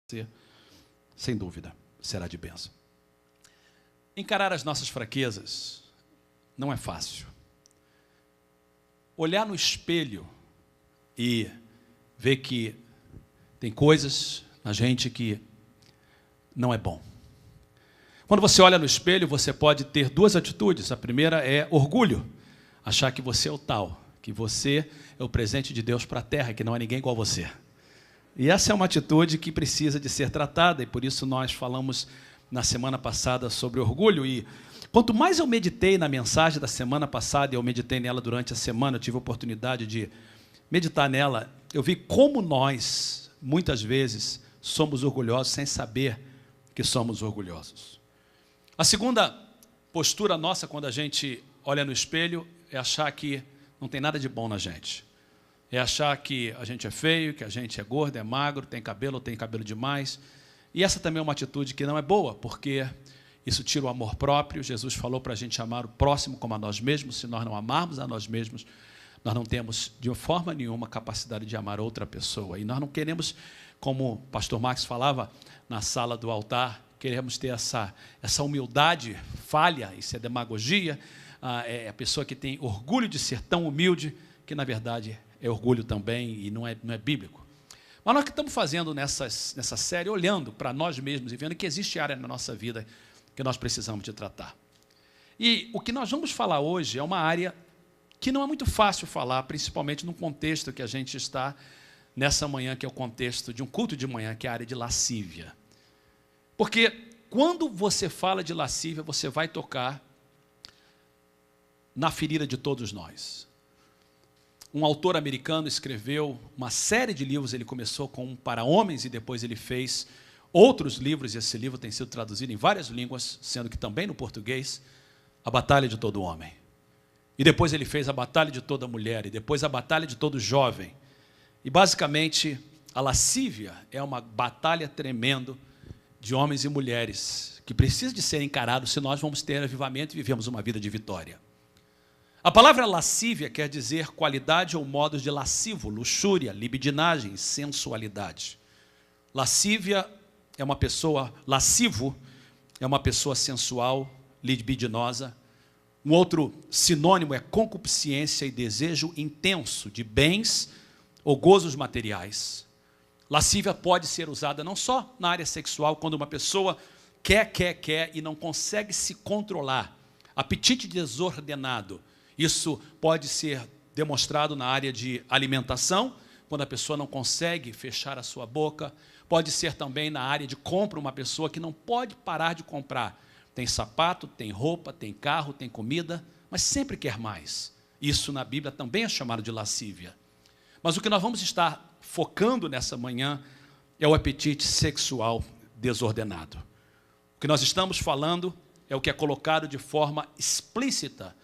você, sem dúvida, será de bênção. Encarar as nossas fraquezas não é fácil. Olhar no espelho e ver que tem coisas na gente que não é bom. Quando você olha no espelho, você pode ter duas atitudes. A primeira é orgulho, achar que você é o tal, que você é o presente de Deus para a terra, que não há ninguém igual a você. E essa é uma atitude que precisa de ser tratada, e por isso nós falamos na semana passada sobre orgulho. E quanto mais eu meditei na mensagem da semana passada, e eu meditei nela durante a semana, eu tive a oportunidade de meditar nela, eu vi como nós, muitas vezes, somos orgulhosos sem saber que somos orgulhosos. A segunda postura nossa, quando a gente olha no espelho, é achar que não tem nada de bom na gente. É achar que a gente é feio, que a gente é gordo, é magro, tem cabelo demais. E essa também é uma atitude que não é boa, porque isso tira o amor próprio. Jesus falou para a gente amar o próximo como a nós mesmos. Se nós não amarmos a nós mesmos, nós não temos de forma nenhuma capacidade de amar outra pessoa. E nós não queremos, como o pastor Max falava na sala do altar, queremos ter essa humildade falha, isso é demagogia, é a pessoa que tem orgulho de ser tão humilde, que na verdade é orgulho também e não é bíblico. Mas nós que estamos fazendo nessa série, olhando para nós mesmos e vendo que existe área na nossa vida que nós precisamos de tratar. E o que nós vamos falar hoje é uma área que não é muito fácil falar, principalmente no contexto que a gente está nessa manhã, que é o contexto de um culto de manhã, que é a área de lascívia. Porque quando você fala de lascívia, você vai tocar na ferida de todos nós. Um autor americano escreveu uma série de livros, ele começou com um para homens e depois ele fez outros livros, e esse livro tem sido traduzido em várias línguas, sendo que também no português, A Batalha de Todo Homem. E depois ele fez A Batalha de Toda Mulher, e depois A Batalha de Todo Jovem. E basicamente, a lascívia é uma batalha tremenda de homens e mulheres, que precisa de ser encarado se nós vamos ter avivamento e vivemos uma vida de vitória. A palavra lascívia quer dizer qualidade ou modos de lascivo, luxúria, libidinagem, sensualidade. Lascívia é uma pessoa, lascivo é uma pessoa sensual, libidinosa. Um outro sinônimo é concupiscência e desejo intenso de bens ou gozos materiais. Lascívia pode ser usada não só na área sexual, quando uma pessoa quer e não consegue se controlar. Apetite desordenado. Isso pode ser demonstrado na área de alimentação, quando a pessoa não consegue fechar a sua boca. Pode ser também na área de compra, uma pessoa que não pode parar de comprar. Tem sapato, tem roupa, tem carro, tem comida, mas sempre quer mais. Isso na Bíblia também é chamado de lascívia. Mas o que nós vamos estar focando nessa manhã é o apetite sexual desordenado. O que nós estamos falando é o que é colocado de forma explícita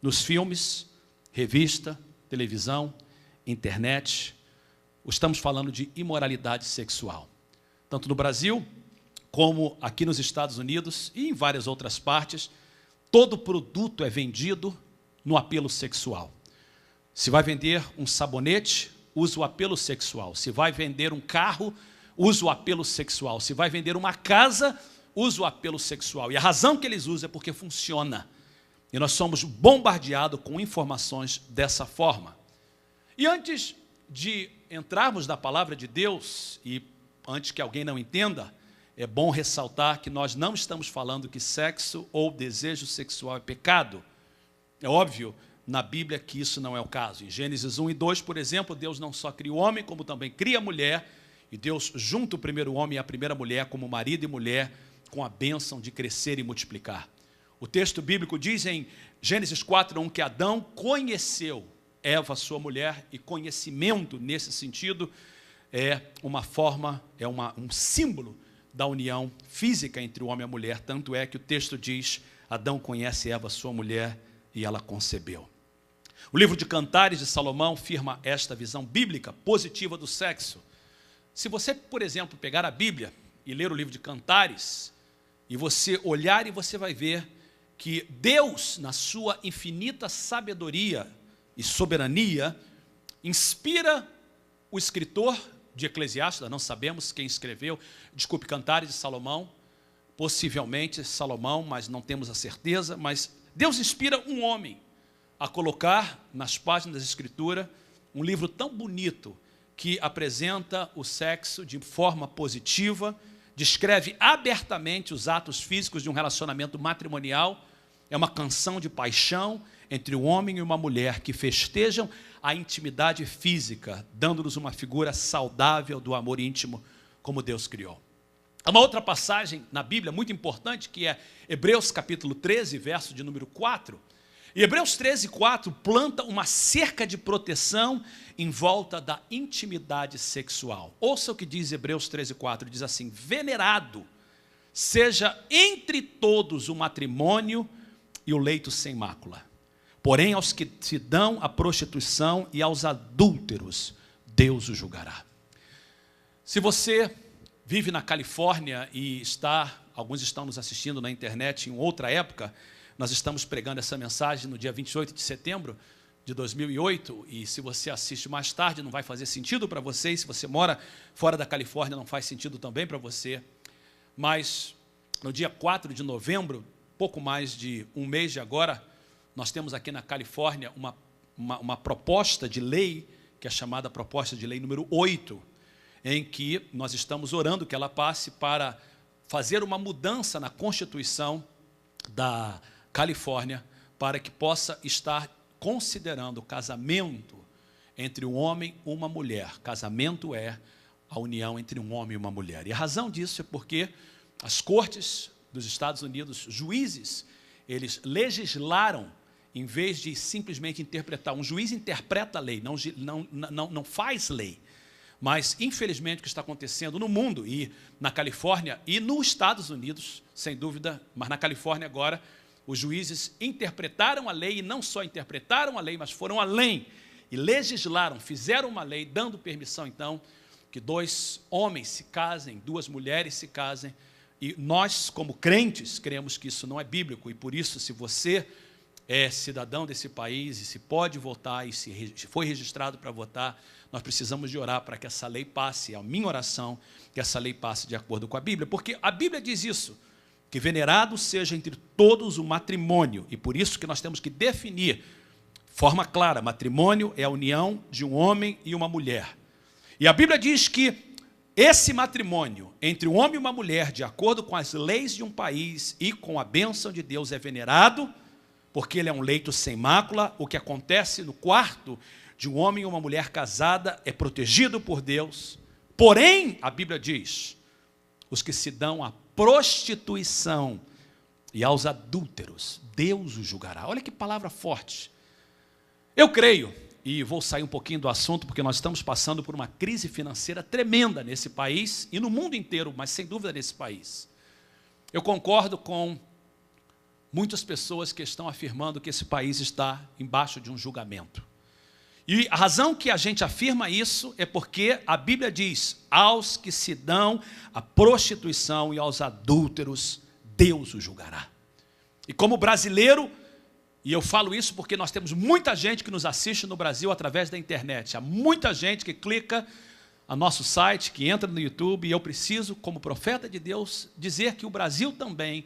nos filmes, revista, televisão, internet. Estamos falando de imoralidade sexual. Tanto no Brasil, como aqui nos Estados Unidos e em várias outras partes, todo produto é vendido no apelo sexual. Se vai vender um sabonete, usa o apelo sexual. Se vai vender um carro, usa o apelo sexual. Se vai vender uma casa, usa o apelo sexual. E a razão que eles usam é porque funciona. E nós somos bombardeados com informações dessa forma. E antes de entrarmos na palavra de Deus, e antes que alguém não entenda, é bom ressaltar que nós não estamos falando que sexo ou desejo sexual é pecado. É óbvio na Bíblia que isso não é o caso. Em Gênesis 1 e 2, por exemplo, Deus não só cria o homem, como também cria a mulher, e Deus junta o primeiro homem e a primeira mulher como marido e mulher, com a bênção de crescer e multiplicar. O texto bíblico diz em Gênesis 4:1 que Adão conheceu Eva, sua mulher, e conhecimento nesse sentido é uma forma, um símbolo da união física entre o homem e a mulher. Tanto é que o texto diz: Adão conhece Eva, sua mulher, e ela concebeu. O livro de Cantares de Salomão firma esta visão bíblica positiva do sexo. Se você, por exemplo, pegar a Bíblia e ler o livro de Cantares, e você olhar, e você vai ver que Deus, na sua infinita sabedoria e soberania, inspira o escritor de Eclesiastes, nós não sabemos quem escreveu, desculpe, Cantares de Salomão, possivelmente Salomão, mas não temos a certeza, mas Deus inspira um homem a colocar nas páginas da Escritura um livro tão bonito que apresenta o sexo de forma positiva, descreve abertamente os atos físicos de um relacionamento matrimonial, é uma canção de paixão entre um homem e uma mulher que festejam a intimidade física, dando-nos uma figura saudável do amor íntimo como Deus criou. Há uma outra passagem na Bíblia muito importante, que é Hebreus capítulo 13, verso de número 4. E Hebreus 13, 4 planta uma cerca de proteção em volta da intimidade sexual. Ouça o que diz Hebreus 13, 4, diz assim: venerado seja entre todos o matrimônio e o leito sem mácula. Porém, aos que se dão à prostituição e aos adúlteros, Deus o julgará. Se você vive na Califórnia e alguns estão nos assistindo na internet em outra época, nós estamos pregando essa mensagem no dia 28 de setembro de 2008, e se você assiste mais tarde não vai fazer sentido para você, e se você mora fora da Califórnia não faz sentido também para você, mas no dia 4 de novembro, pouco mais de um mês de agora, nós temos aqui na Califórnia uma proposta de lei, que é chamada proposta de lei número 8, em que nós estamos orando que ela passe para fazer uma mudança na Constituição da Califórnia, para que possa estar considerando o casamento entre um homem e uma mulher. Casamento é a união entre um homem e uma mulher. E a razão disso é porque as cortes dos Estados Unidos, juízes, eles legislaram, em vez de simplesmente interpretar. Um juiz interpreta a lei, não faz lei. Mas, infelizmente, o que está acontecendo no mundo, e na Califórnia, e nos Estados Unidos, sem dúvida, mas na Califórnia agora, os juízes interpretaram a lei, e não só interpretaram a lei, mas foram além, e legislaram, fizeram uma lei, dando permissão, então, que 2 homens se casem, 2 mulheres se casem, e nós, como crentes, cremos que isso não é bíblico, e por isso, se você é cidadão desse país, e se pode votar, e se foi registrado para votar, nós precisamos de orar para que essa lei passe, é a minha oração, que essa lei passe de acordo com a Bíblia, porque a Bíblia diz isso, que venerado seja entre todos o matrimônio, e por isso que nós temos que definir, de forma clara, matrimônio é a união de um homem e uma mulher. E a Bíblia diz que esse matrimônio entre um homem e uma mulher, de acordo com as leis de um país e com a bênção de Deus, é venerado, porque ele é um leito sem mácula. O que acontece no quarto de um homem e uma mulher casada é protegido por Deus. Porém, a Bíblia diz, os que se dão à prostituição e aos adúlteros, Deus os julgará. Olha que palavra forte. Eu creio, e vou sair um pouquinho do assunto, porque nós estamos passando por uma crise financeira tremenda nesse país, e no mundo inteiro, mas sem dúvida nesse país. Eu concordo com muitas pessoas que estão afirmando que esse país está embaixo de um julgamento. E a razão que a gente afirma isso é porque a Bíblia diz, aos que se dão à prostituição e aos adúlteros, Deus os julgará. E como brasileiro, e eu falo isso porque nós temos muita gente que nos assiste no Brasil através da internet, há muita gente que clica no nosso site, que entra no YouTube, e eu preciso, como profeta de Deus, dizer que o Brasil também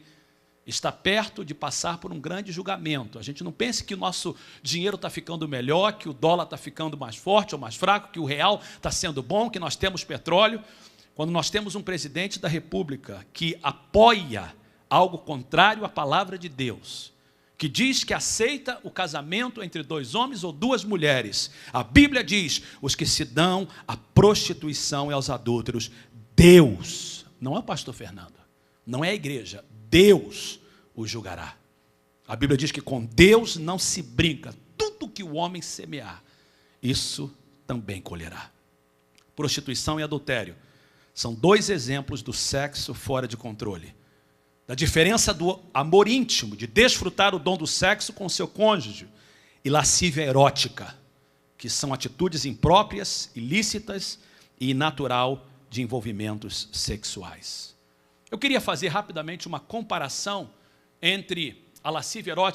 está perto de passar por um grande julgamento. A gente não pense que o nosso dinheiro está ficando melhor, que o dólar está ficando mais forte ou mais fraco, que o real está sendo bom, que nós temos petróleo. Quando nós temos um presidente da República que apoia algo contrário à palavra de Deus, que diz que aceita o casamento entre 2 homens ou 2 mulheres. A Bíblia diz, os que se dão à prostituição e aos adúlteros, Deus, não é o pastor Fernando, não é a igreja, Deus o julgará. A Bíblia diz que com Deus não se brinca. Tudo que o homem semear, isso também colherá. Prostituição e adultério são 2 exemplos do sexo fora de controle. Da diferença do amor íntimo, de desfrutar o dom do sexo com o seu cônjuge, e lascívia erótica, que são atitudes impróprias, ilícitas e inatural de envolvimentos sexuais. Eu queria fazer rapidamente uma comparação entre a lascívia erótica